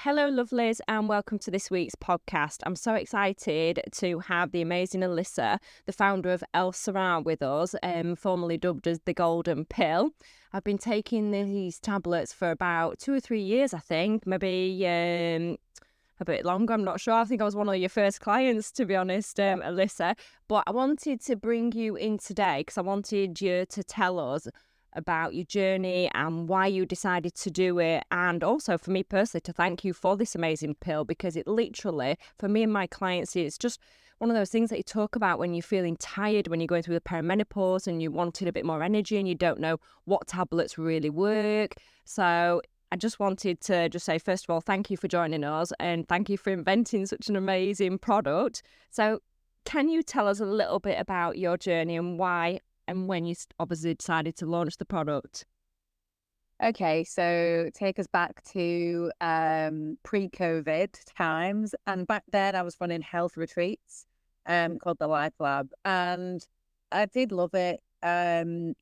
Hello, lovelies, and welcome to this week's podcast. I'm so excited to have the amazing Elissa, the founder of Elle Sera, with us, formerly dubbed as the Golden Pill. I've been taking these tablets for about 2 or 3 years, I think, maybe a bit longer. I'm not sure. I think I was one of your first clients, to be honest, Elissa. But I wanted to bring you in today because I wanted you to tell us about your journey and why you decided to do it, and also for me personally to thank you for this amazing pill, because it literally, for me and my clients, it's just one of those things that you talk about when you're feeling tired, when you're going through the perimenopause and you wanted a bit more energy and you don't know what tablets really work. So I just wanted to just say, first of all, thank you for joining us and thank you for inventing such an amazing product. So can you tell us a little bit about your journey and why and when you obviously decided to launch the product? Okay, so take us back to pre-COVID times. And back then I was running health retreats called the Life Lab. And I did love it. I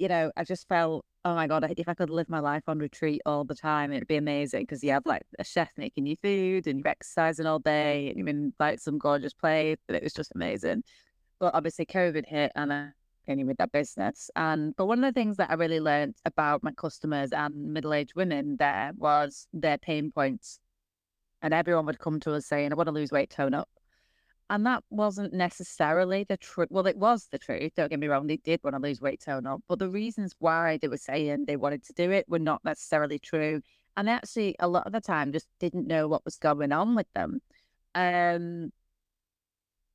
just felt, oh my God, if I could live my life on retreat all the time, it'd be amazing, because you have like a chef making you food and you're exercising all day and you're in like some gorgeous place. And it was just amazing. But obviously COVID hit and I continued with that business. But one of the things that I really learned about my customers and middle-aged women there was their pain points. And everyone would come to us saying, I want to lose weight, tone up. And that wasn't necessarily the truth. Well, it was the truth. Don't get me wrong. They did want to lose weight, tone up. But the reasons why they were saying they wanted to do it were not necessarily true. And actually, a lot of the time, just didn't know what was going on with them. Um,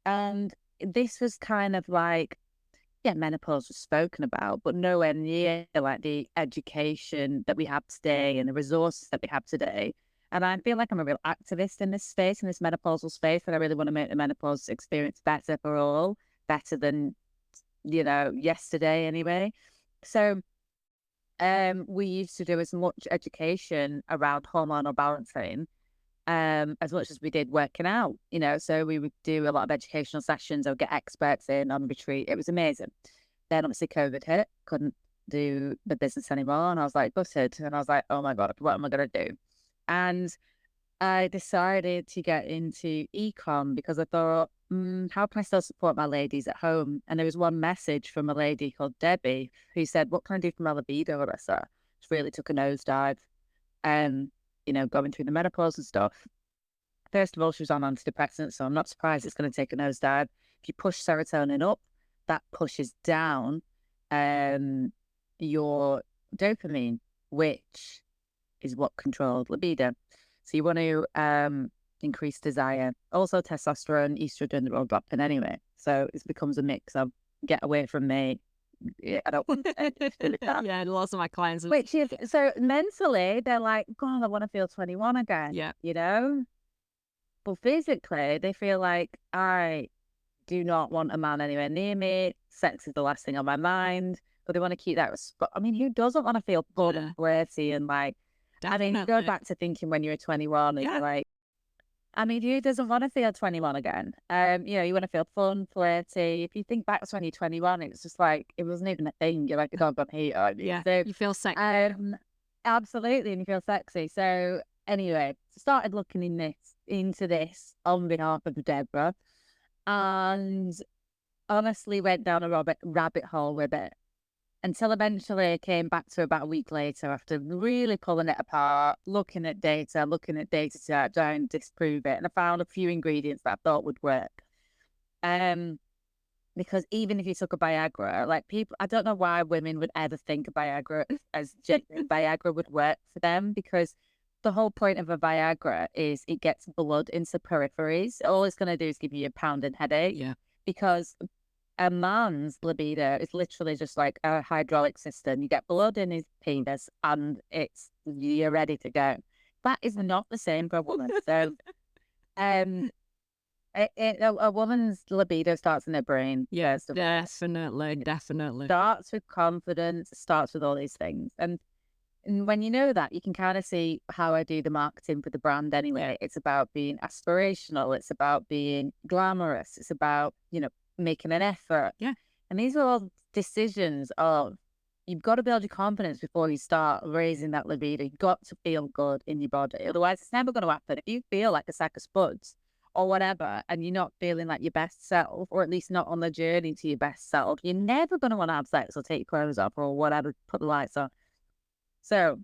and this was kind of like, yeah, menopause was spoken about, but nowhere near like the education that we have today and the resources that we have today. And I feel like I'm a real activist in this space, in this menopausal space, and I really want to make the menopause experience better for all, better than, yesterday anyway. So we used to do as much education around hormonal balancing as much as we did working out, so we would do a lot of educational sessions or get experts in on retreat. It was amazing. Then obviously COVID hit, couldn't do the business anymore. And I was like, gutted. And I was like, oh my God, what am I going to do? And I decided to get into e-com because I thought, how can I still support my ladies at home? And there was one message from a lady called Debbie who said, what can I do for my libido, Elissa? She really took a nosedive. Going through the menopause and stuff. First of all, she was on antidepressants, so I'm not surprised it's going to take a nosedive. If you push serotonin up, that pushes down your dopamine, which is what controls libido. So you want to increase desire. Also, testosterone, estrogen, they're all dropping anyway. So it becomes a mix of get away from me. Yeah, I don't want Yeah, lots of my clients. Which is, so mentally, they're like, God, I want to feel 21 again. Yeah. But physically, they feel like, I do not want a man anywhere near me. Sex is the last thing on my mind. But they want to keep that respect. I mean, who doesn't want to feel good and flirty and like, Definitely. go back to thinking when you were 21 and you're like, who doesn't want to feel 21 again? You want to feel fun, flirty. If you think back to when you're 21, it's just like, it wasn't even a thing. You're like, oh, I'm here. Yeah, so, you feel sexy. Absolutely, and you feel sexy. So anyway, started looking into this on behalf of Deborah, and honestly went down a rabbit hole with it until eventually I came back to about a week later after really pulling it apart, looking at data to try and disprove it. And I found a few ingredients that I thought would work. Because even if you took a Viagra, like people, I don't know why women would ever think of Viagra as genuine Viagra would work for them, because the whole point of a Viagra is it gets blood into peripheries. All it's going to do is give you a pounding headache. Yeah. Because a man's libido is literally just like a hydraulic system. You get blood in his penis and you're ready to go. That is not the same for a woman. So, a woman's libido starts in her brain. Yeah, definitely. Starts with confidence, starts with all these things. And when you know that, you can kind of see how I do the marketing for the brand anyway. It's about being aspirational. It's about being glamorous. It's about, making an effort. Yeah. And these are all decisions of you've got to build your confidence before you start raising that libido. You've got to feel good in your body. Otherwise, it's never going to happen. If you feel like a sack of spuds or whatever, and you're not feeling like your best self, or at least not on the journey to your best self, you're never going to want to have sex or take your clothes off or whatever, put the lights on. So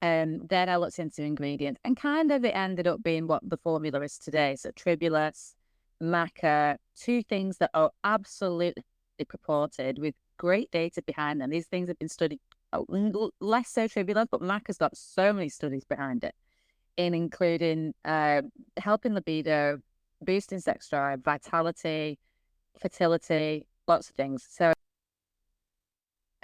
then I looked into ingredients, and kind of it ended up being what the formula is today. So tribulus, maca, two things that are absolutely purported with great data behind them. These things have been studied, less so tribulus, but maca's got so many studies behind it, in including helping libido, boosting sex drive, vitality, fertility, lots of things. So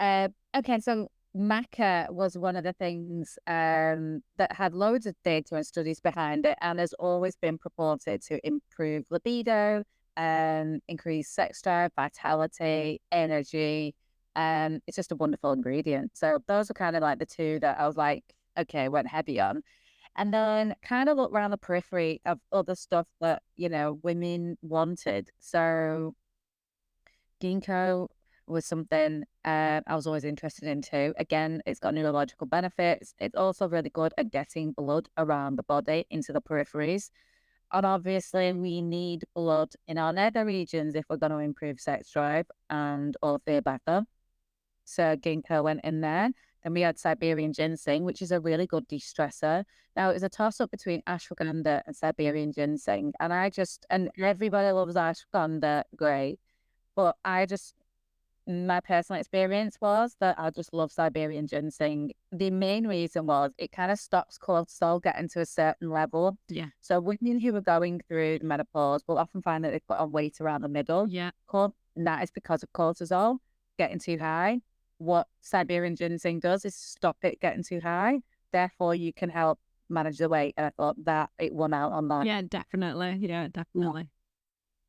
okay, so maca was one of the things that had loads of data and studies behind it, and has always been purported to improve libido, increase sex drive, vitality, energy. It's just a wonderful ingredient. So those are kind of like the two that I was like, okay, went heavy on. And then kind of look around the periphery of other stuff that, women wanted. So ginkgo was something I was always interested in too. Again, it's got neurological benefits. It's also really good at getting blood around the body into the peripheries. And obviously, we need blood in our nether regions if we're going to improve sex drive and or feel better. So ginkgo went in there. Then we had Siberian ginseng, which is a really good de-stressor. Now, it was a toss-up between ashwagandha and Siberian ginseng. And everybody loves ashwagandha, great. But my personal experience was that I just love Siberian ginseng. The main reason was it kind of stops cortisol getting to a certain level. Yeah. So women who are going through menopause will often find that they put on weight around the middle. Yeah. And that is because of cortisol getting too high. What Siberian ginseng does is stop it getting too high. Therefore, you can help manage the weight. And I thought that it won out on that. Yeah, definitely. Yeah, definitely.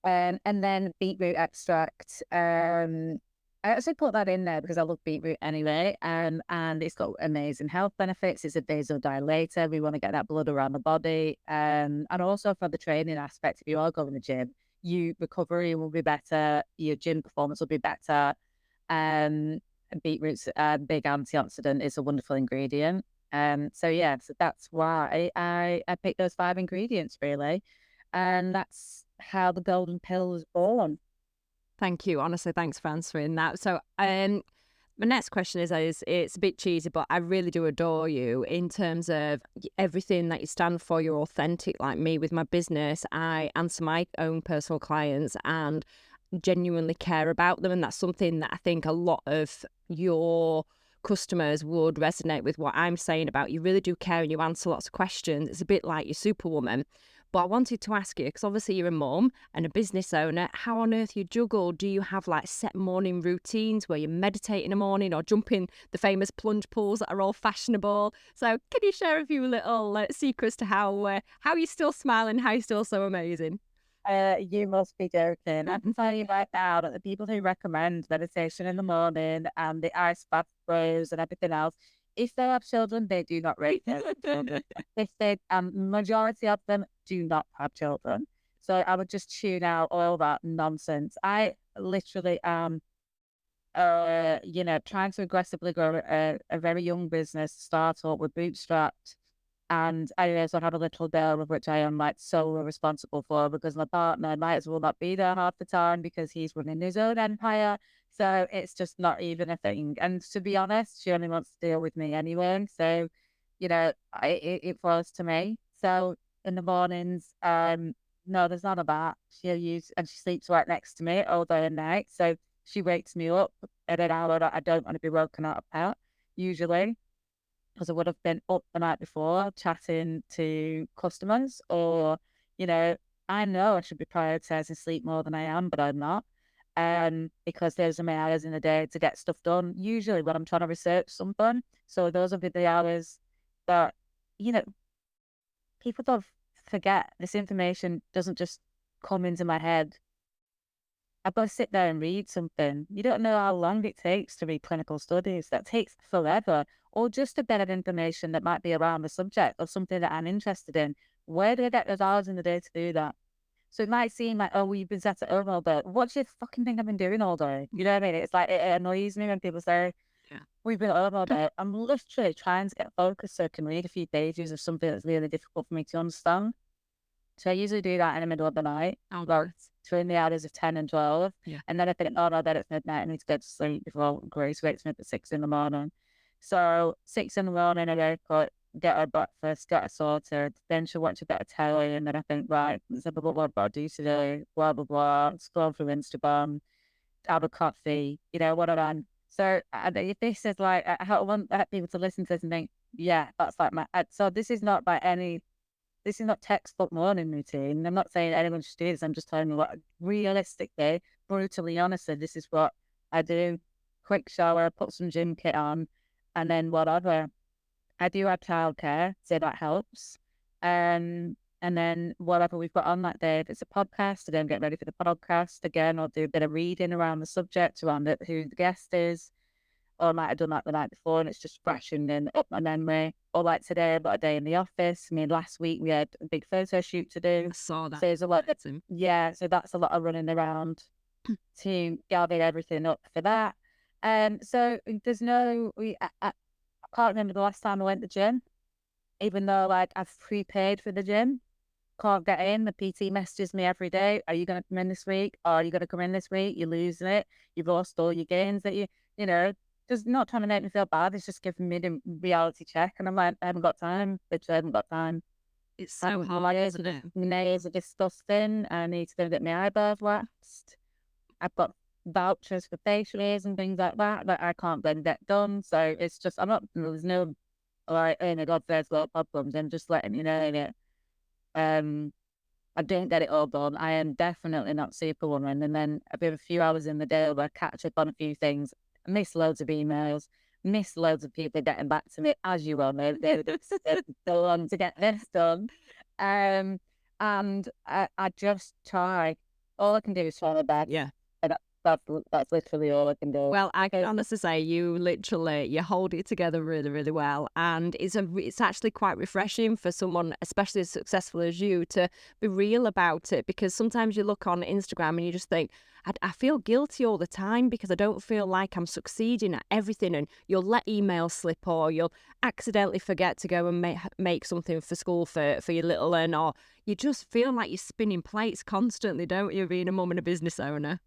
And then beetroot extract. I actually put that in there because I love beetroot anyway. And it's got amazing health benefits. It's a vasodilator. We want to get that blood around the body. And also for the training aspect, if you are going to the gym, your recovery will be better. Your gym performance will be better. Beetroot's a big antioxidant. It's a wonderful ingredient. So that's why I picked those 5 ingredients really. And that's how the golden pill was born. Thank you. Honestly, thanks for answering that. So, my next question is it's a bit cheesy, but I really do adore you in terms of everything that you stand for. You're authentic like me with my business. I answer my own personal clients and genuinely care about them. And that's something that I think a lot of your customers would resonate with what I'm saying about. You really do care and you answer lots of questions. It's a bit like your superwoman. But I wanted to ask you, because obviously you're a mum and a business owner, how on earth you juggle? Do you have like set morning routines where you meditate in the morning or jump in the famous plunge pools that are all fashionable? So can you share a few little secrets to how you're still smiling, how you're still so amazing? You must be joking. I can tell you right now that the people who recommend meditation in the morning and the ice bath bros and everything else, if they have children, they do not rate it. If they, majority of them do not have children. So I would just tune out all that nonsense. I literally am, trying to aggressively grow a very young business, startup with bootstrapped. And I also have a little girl of which I am like solely responsible for because my partner might as well not be there half the time because he's running his own empire. So it's just not even a thing. And to be honest, she only wants to deal with me anyway. So, it falls to me. So in the mornings, no, there's none of that. And she sleeps right next to me all day and night. So she wakes me up at an hour that I don't want to be woken up at, usually, because I would have been up the night before chatting to customers or, I know I should be prioritizing sleep more than I am, but I'm not. Because those are my hours in the day to get stuff done, usually when I'm trying to research something. So those will be the hours that, people don't forget. This information doesn't just come into my head. I've got to sit there and read something. You don't know how long it takes to read clinical studies. That takes forever. Or just a bit of information that might be around the subject or something that I'm interested in. Where do I get those hours in the day to do that? So it might seem like, oh, well, you've been sat at home all day. What do you fucking think I've been doing all day? You know what I mean? It's like, it annoys me when people say, we've been over it. I'm literally trying to get focused so I can read a few pages of something that's really difficult for me to understand. So I usually do that in the middle of the night, between the hours of 10 and 12. And then I think, oh no, then it's midnight. I need to go to sleep before Grace wakes me up at 6 in the morning. So 6 in the morning, I wake up, get her breakfast, get her sorted. Then she'll watch a bit of telly. And then I think, right, let's have a look what I've got to do today, blah, blah, blah. Scroll through Instagram, have a coffee, what I done. So if this is like, I want people to listen to this and think, yeah, that's like so this is not this is not textbook morning routine. I'm not saying anyone should do this. I'm just telling you what realistically, brutally honestly, this is what I do. Quick shower, put some gym kit on, and then whatever. I do have childcare, so that helps. And then whatever we've got on that day, if it's a podcast, I then get ready for the podcast. Again, I'll do a bit of reading around the subject, around who the guest is. Or I might have done that the night before and it's just freshening up my memory. Or like today, I've got a day in the office. I mean, last week we had a big photo shoot to do. I saw that. So there's a lot. So that's a lot of running around to gather everything up for that. So there's I can't remember the last time I went to the gym, even though like I've prepaid for the gym. Can't get in. The PT messages me every day. Are you going to come in this week? Or are you going to come in this week? You're losing it. You've lost all your gains that just not trying to make me feel bad. It's just giving me the reality check. And I'm like, I haven't got time. Bitch, I haven't got time. It's so hard, isn't it? My nails are disgusting. I need to go get my eyebrows waxed. I've got vouchers for facials and things like that I can't then get done. So it's just, there's no, like, oh my God, there's got problems. I'm just letting you know that I don't get it all done. I am definitely not Superwoman. And then I've been a few hours in the day where I catch up on a few things. I miss loads of emails, miss loads of people getting back to me, as you well know. They're the one to get this done. And I just try. All I can do is try my best. Yeah. And that's literally all I can do. Well, I can honestly say you hold it together really, really well. And it's actually quite refreshing for someone, especially as successful as you, to be real about it. Because sometimes you look on Instagram and you just think, I feel guilty all the time because I don't feel like I'm succeeding at everything. And you'll let emails slip, or you'll accidentally forget to go and make something for school for your little one, or you just feel like you're spinning plates constantly, don't you, being a mum and a business owner?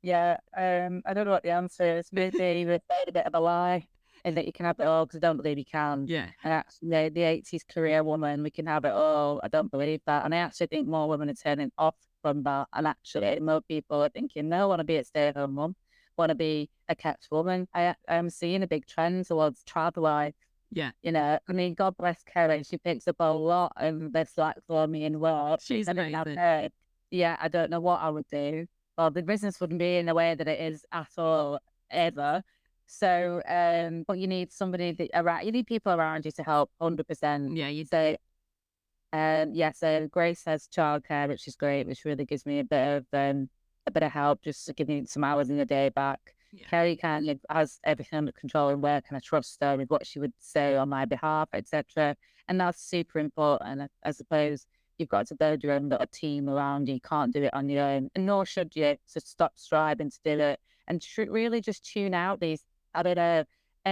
Yeah, I don't know what the answer is. Maybe we've made a bit of a lie in that you can have it all, because I don't believe you can. Yeah. And actually, the 80s career woman, we can have it all. I don't believe that. And I actually think more women are turning off from that. And actually, more people are thinking, no, I want to be a stay-at-home mum, want to be a kept woman. I'm seeing a big trend towards travel life. Yeah. I mean, God bless Kerry. She picks up a lot of this like for me in work. She's amazing. Yeah, I don't know what I would do. Well, the business wouldn't be in the way that it is at all, ever. So, but you need somebody you need people around you to help, 100%. Yeah, you do. So Grace has childcare, which is great, which really gives me a bit of help, just to give me some hours in the day back. Yeah. Kerry kind of has everything under control in work, and I trust her with what she would say on my behalf, etc. And that's super important. I suppose you've got to build your own little team around you. You can't do it on your own, and nor should you. So stop striving to do it, and really just tune out these, I don't know,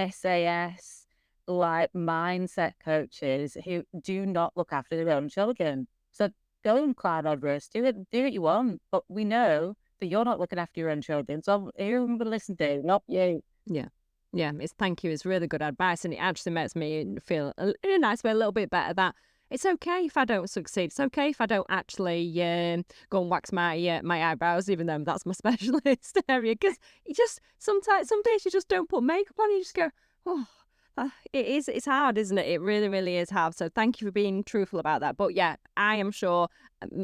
SAS like mindset coaches who do not look after their own children. So go and climb Everest, do what you want, but we know that you're not looking after your own children. So who am I going to listen to? Not you. Yeah. Yeah, thank you. It's really good advice, and it actually makes me feel in a nice way a little bit better that it's okay if I don't succeed. It's okay if I don't actually go and wax my eyebrows, even though that's my specialist area. Because some days you just don't put makeup on, and you just go, oh. It's hard, isn't it? It really, really is hard. So thank you for being truthful about that. But yeah, I am sure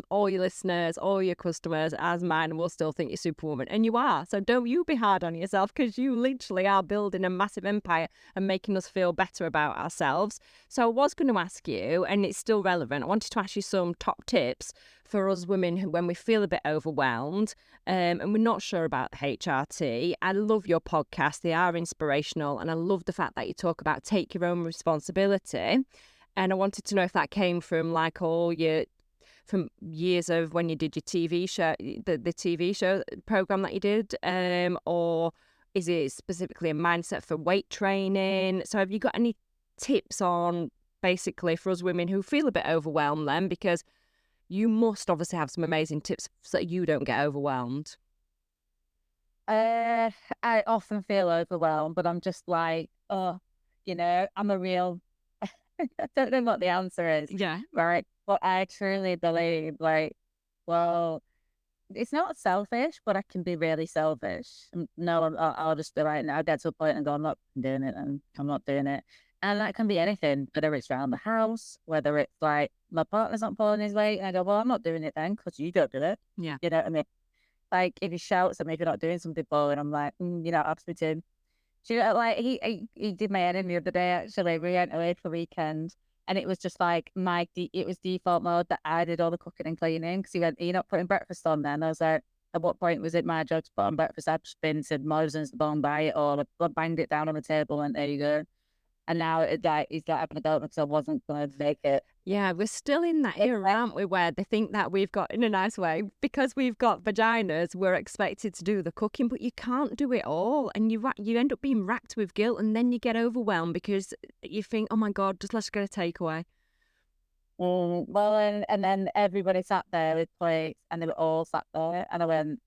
all your listeners, all your customers, as mine, will still think you're Superwoman. And you are. So don't you be hard on yourself, because you literally are building a massive empire and making us feel better about ourselves. So I was going to ask you, and it's still relevant, I wanted to ask you some top tips for us women when we feel a bit overwhelmed and we're not sure about HRT. I love your podcast. They are inspirational. And I love the fact that you talk about take your own responsibility. And I wanted to know if that came from from years of when you did your TV show, the TV show program that you did, or Is it specifically a mindset for weight training? So have you got any tips on basically for us women who feel a bit overwhelmed then? Because you must obviously have some amazing tips so that you don't get overwhelmed. I often feel overwhelmed, but I'm just like, oh, I'm a real, I don't know what the answer is, Yeah. right? But I truly believe, like, well, it's not selfish, but I can be really selfish. No, I'll just be like, no, I'll get to a point and go, I'm not doing it, and I'm not doing it. And that can be anything, whether it's around the house, whether it's like my partner's not pulling his weight, and I go, well, I'm not doing it then because you don't do it. Yeah. You know what I mean? Like if he shouts at me if you're not doing something boring, I'm like, you're not up to him. Do you know, like he did my editing the other day actually. We went away for the weekend and it was just like it was default mode that I did all the cooking and cleaning because he went, "Are you not putting breakfast on then?" I was like, at what point was it my job to put on breakfast? I've just been said Morrison's the bone by it or I banged it down on the table and there you go. And now he's like having a go because I wasn't gonna make it. Yeah, we're still in that era, aren't we, where they think that we've got, in a nice way, because we've got vaginas, we're expected to do the cooking, but you can't do it all. And you end up being racked with guilt and then you get overwhelmed because you think, oh my God, just let's get a takeaway. Well, and then everybody sat there with plates and they were all sat there and I went,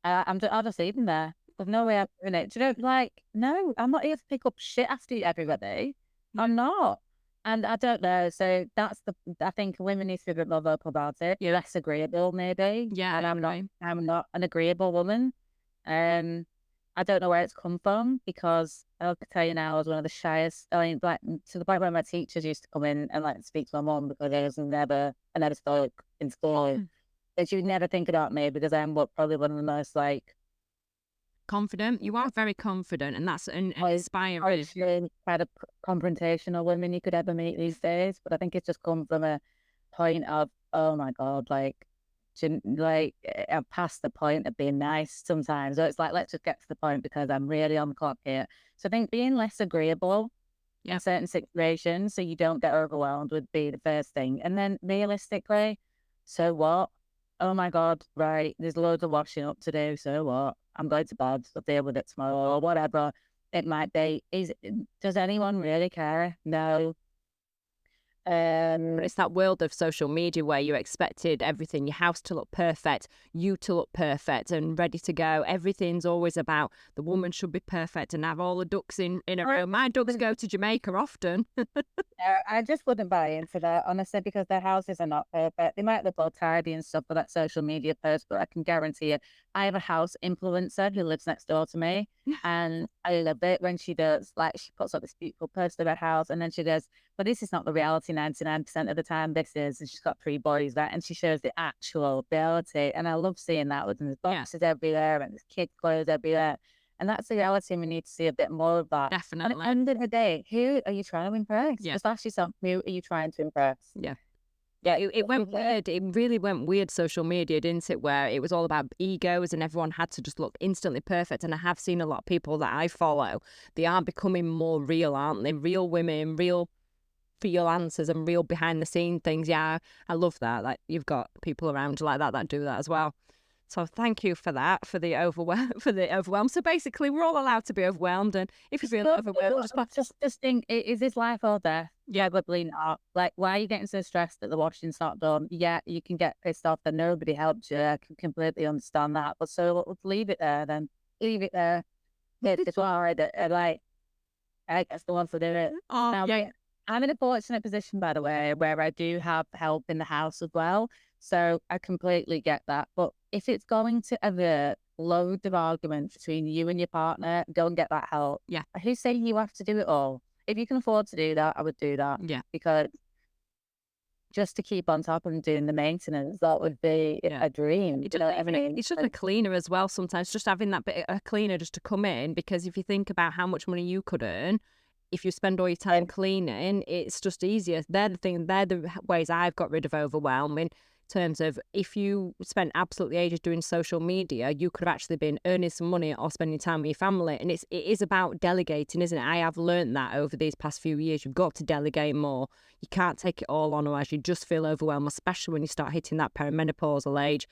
I'll just eat them there. There's no way I'm doing it. Do you know, like, no, I'm not here to pick up shit after everybody. I'm not. And I don't know. So I think women need to be a bit more vocal about it. You're less agreeable, maybe. Yeah. And I'm not an agreeable woman. I don't know where it's come from because I'll tell you now, I was one of the shyest. I mean, like, to the point where my teachers used to come in and like speak to my mum because I never spoke in school. And she would never think about me because I'm probably one of the most like, confident. You are very confident, and that's inspiring. Quite a confrontational women you could ever meet these days. But I think it's just come from a point of, oh my God, like, I'm past the point of being nice sometimes. So it's like, let's just get to the point because I'm really on the clock here. So I think being less agreeable in certain situations so you don't get overwhelmed would be the first thing. And then realistically, so what? Oh my God, right, there's loads of washing up to do, so what? I'm going to bed, I'll deal with it tomorrow, or whatever it might be. Does anyone really care? No. It's that world of social media where you expected everything, your house to look perfect, you to look perfect and ready to go. Everything's always about the woman should be perfect and have all the ducks in a row. My ducks go to Jamaica often. I just wouldn't buy into that, honestly, because their houses are not perfect. They might look all tidy and stuff for that social media post, but I can guarantee you, I have a house influencer who lives next door to me, and I love it when she does, like, she puts up this beautiful post of her house, and then she does, but this is not the reality 99% of the time, this is, and she's got 3 boys, right, and she shows the actual reality, and I love seeing that, with there's boxes everywhere, and there's kids' clothes everywhere. And that's the reality, and we need to see a bit more of that. Definitely. And at the end of the day, who are you trying to impress? Just ask yourself, who are you trying to impress? Yeah. It went weird. It really went weird, social media, didn't it? Where it was all about egos and everyone had to just look instantly perfect. And I have seen a lot of people that I follow, they are becoming more real, aren't they? Real women, real feel answers and real behind the scene things. Yeah, I love that. Like, you've got people around you like that do that as well. So thank you for that, for the overwhelm. So basically, we're all allowed to be overwhelmed, and if you feel overwhelmed, just think: is this life or death? Yeah, probably not. Like, why are you getting so stressed that the washing's not done? Yeah, you can get pissed off that nobody helped you. I can completely understand that. But so let's leave it there then. Leave it there. It's hard. Like, I guess the ones to do it. Now, I'm in a fortunate position, by the way, where I do have help in the house as well. So I completely get that. But if it's going to avert loads of arguments between you and your partner, go and get that help. Yeah. Who's saying you have to do it all? If you can afford to do that, I would do that. Yeah. Because just to keep on top and doing the maintenance, that would be a dream. It's just a cleaner as well sometimes, just having that bit of a cleaner just to come in, because if you think about how much money you could earn, if you spend all your time cleaning, it's just easier. They're the ways I've got rid of overwhelm. In terms of, if you spent absolutely ages doing social media, you could have actually been earning some money or spending time with your family. And it is about delegating, isn't it? I have learned that over these past few years. You've got to delegate more. You can't take it all on, or as you just feel overwhelmed, especially when you start hitting that perimenopausal age.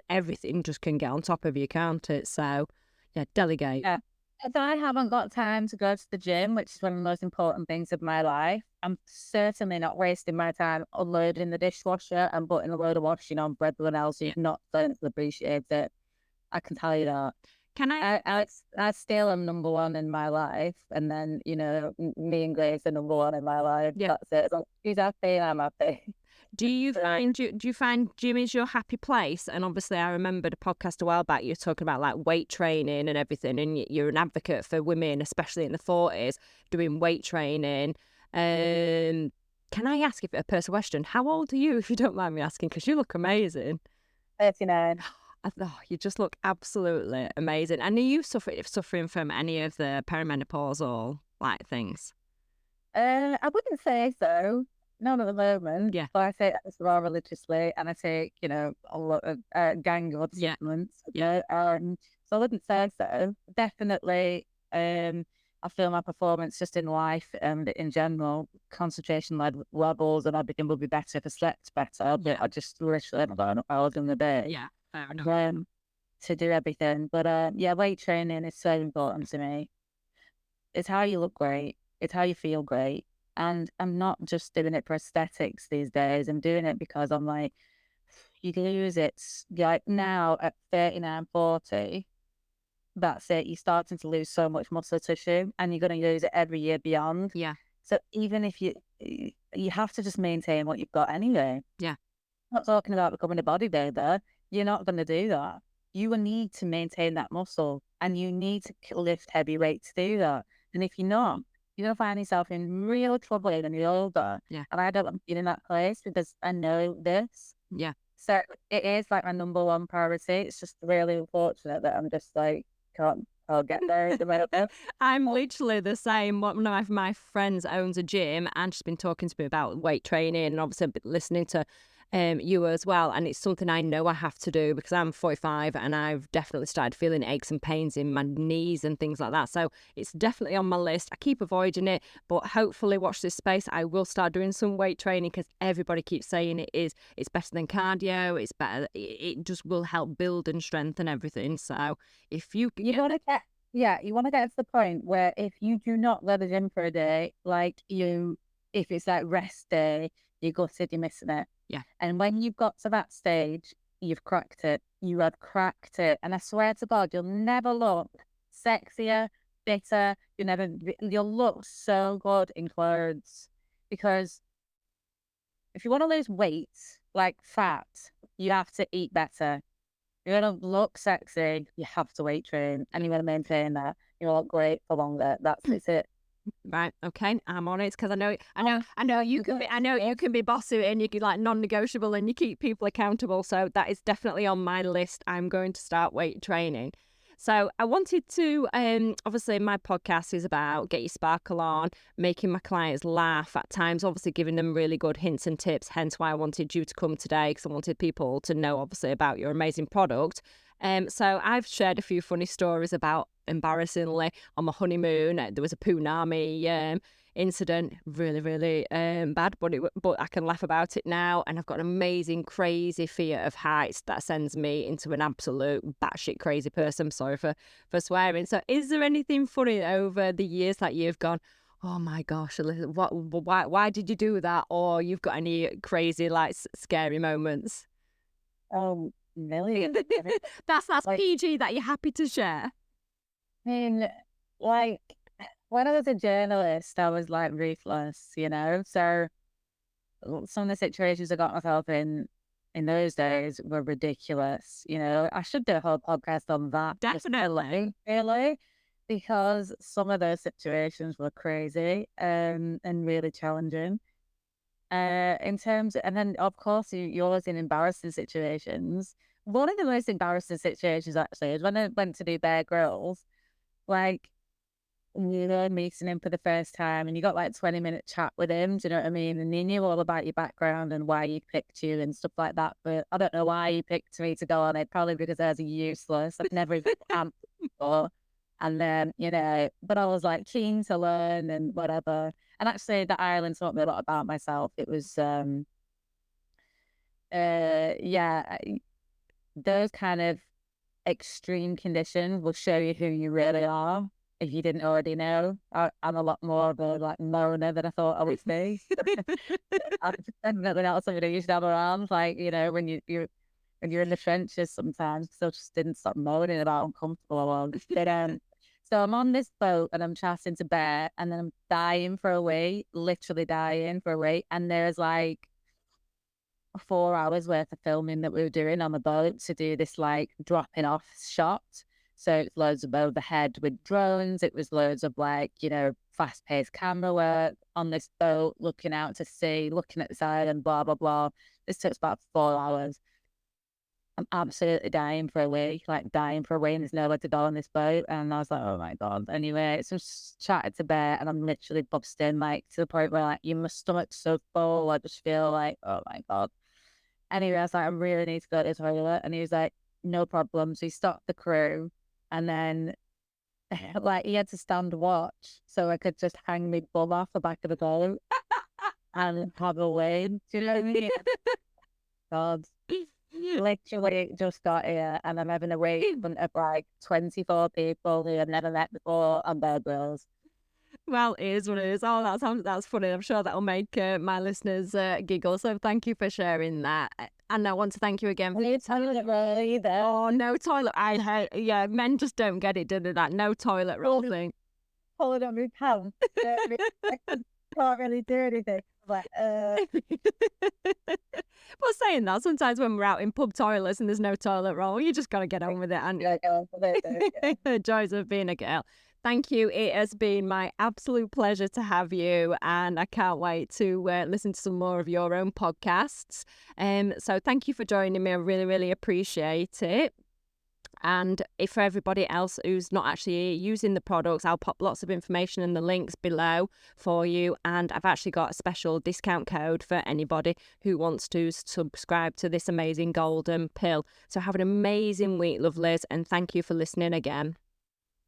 Everything just can get on top of you, can't it? So Yeah, delegate. Yeah. If I haven't got time to go to the gym, which is one of the most important things of my life, I'm certainly not wasting my time unloading the dishwasher and putting a load of washing on for everyone else who's not going to appreciate it. I can tell you that. Can I I still am number one in my life, and then me and Grace are number one in my life. Yeah. That's it. As long as she's happy, I'm happy. Do you find gym is your happy place? And obviously, I remembered a podcast a while back. You're talking about like weight training and everything, and you're an advocate for women, especially in the 40s, doing weight training. Can I ask if a personal question? How old are you, if you don't mind me asking? Because you look amazing. 39. You just look absolutely amazing. And are you suffering from any of the perimenopausal like things? I wouldn't say so. Not at the moment. Yeah. But I take Sera religiously, and I take, a lot of gang of supplements. Yeah. So I wouldn't say so. Definitely, I feel my performance just in life and in general, concentration levels and everything will be better if I slept better. But I just literally haven't got enough hours in the day. Yeah, fair enough. To do everything. But yeah, weight training is so important to me. It's how you look great. It's how you feel great. And I'm not just doing it for aesthetics these days. I'm doing it because I'm like, you lose it. Like now at 39, 40, that's it. You're starting to lose so much muscle tissue and you're going to lose it every year beyond. Yeah. So even if you have to just maintain what you've got anyway. Yeah. I'm not talking about becoming a bodybuilder. You're not going to do that. You will need to maintain that muscle and you need to lift heavy weights to do that. And if you're not, you're going to find yourself in real trouble when you're older. Yeah. And I don't want to be in that place because I know this. Yeah. So it is like my number one priority. It's just really unfortunate that I'm just like, I'll get there at the moment. I'm literally the same. One of my friends owns a gym and she's been talking to me about weight training and obviously I've been listening to you as well. And it's something I know I have to do because I'm 45 and I've definitely started feeling aches and pains in my knees and things like that. So it's definitely on my list. I keep avoiding it, but hopefully watch this space. I will start doing some weight training because everybody keeps saying it's better than cardio. It's better. It just will help build and strengthen everything. So if you want to get you want to get to the point where if you do not go to the gym for a day, if it's like rest day, you're gutted, you're missing it. Yeah. And when you've got to that stage, you've cracked it. You have cracked it. And I swear to God, you'll never look sexier, fitter. You'll look so good in clothes. Because if you want to lose weight, like fat, you have to eat better. You want to look sexy, you have to weight train, and you want to maintain that. You want to look great for longer. That's it. Right, okay, I'm on it because I know you can be bossy and you can like non-negotiable and you keep people accountable. So that is definitely on my list. I'm going to start weight training. So I wanted to, obviously my podcast is about get your sparkle on, making my clients laugh at times, obviously giving them really good hints and tips. Hence why I wanted you to come today because I wanted people to know obviously about your amazing product. So I've shared a few funny stories about embarrassingly on my honeymoon. There was a punami incident, really, really bad, but I can laugh about it now. And I've got an amazing, crazy fear of heights that sends me into an absolute batshit crazy person. I'm sorry for swearing. So is there anything funny over the years that you've gone, oh my gosh, why did you do that? Or you've got any crazy, like, scary moments? Million. That's PG that you're happy to share. I mean, like, when I was a journalist, I was like ruthless, So some of the situations I got myself in those days were ridiculous. I should do a whole podcast on that. Definitely. Really, because some of those situations were crazy and really challenging. In terms, and then of course you're always in embarrassing situations. One of the most embarrassing situations actually is when I went to do Bear Grylls, like meeting him for the first time, and you got like 20-minute chat with him. Do you know what I mean? And he knew all about your background and why he picked you and stuff like that. But I don't know why he picked me to go on it. Probably because I was useless. I've never even camped before. And then, but I was like keen to learn and whatever. And actually, the island taught me a lot about myself. It was, those kind of extreme conditions will show you who you really are. If you didn't already know, I'm a lot more of a like moaner than I thought I would be. I'm definitely not somebody you should have around. Like, you know, when you're in the trenches sometimes, so I just didn't stop moaning about uncomfortable ones. So I'm on this boat and I'm chatting to Bear, and then I'm dying for a wee, literally dying for a wee. And there's like 4 hours worth of filming that we were doing on the boat to do this like dropping off shot. So it's loads of overhead with drones. It was loads of like, you know, fast paced camera work on this boat, looking out to sea, looking at the side and blah, blah, blah. This took about 4 hours. I'm absolutely dying for a wee, like dying for a wee, and there's nowhere to go on this boat. And I was like, oh my God. Anyway, so just chatted to Bear, and I'm literally busting, like to the point where like my stomach's so full. I just feel like, oh my God. Anyway, I was like, I really need to go to the toilet. And he was like, no problem. So he stopped the crew, and then like he had to stand watch so I could just hang my bum off the back of the boat and have a wee. Do you know what I mean? God. Literally just got here, and I'm having a wait in front of like 24 people who I've never met before on Bear Grylls. Well, it is what it is. Oh, that's funny. I'm sure that'll make my listeners giggle. So thank you for sharing that. And I want to thank you again. No toilet roll either. Oh, no toilet. I hate. Yeah, men just don't get it, do they? That no toilet roll thing. Pull it on my pants. I can't really do anything. But saying that, sometimes when we're out in pub toilets and there's no toilet roll, you just got to get on with it. And the joys of being a girl. Thank you. It has been my absolute pleasure to have you, and I can't wait to listen to some more of your own podcasts. So thank you for joining me. I really, really appreciate it. And if for everybody else who's not actually using the products, I'll pop lots of information in the links below for you. And I've actually got a special discount code for anybody who wants to subscribe to this amazing golden pill. So have an amazing week, lovelies, and thank you for listening again.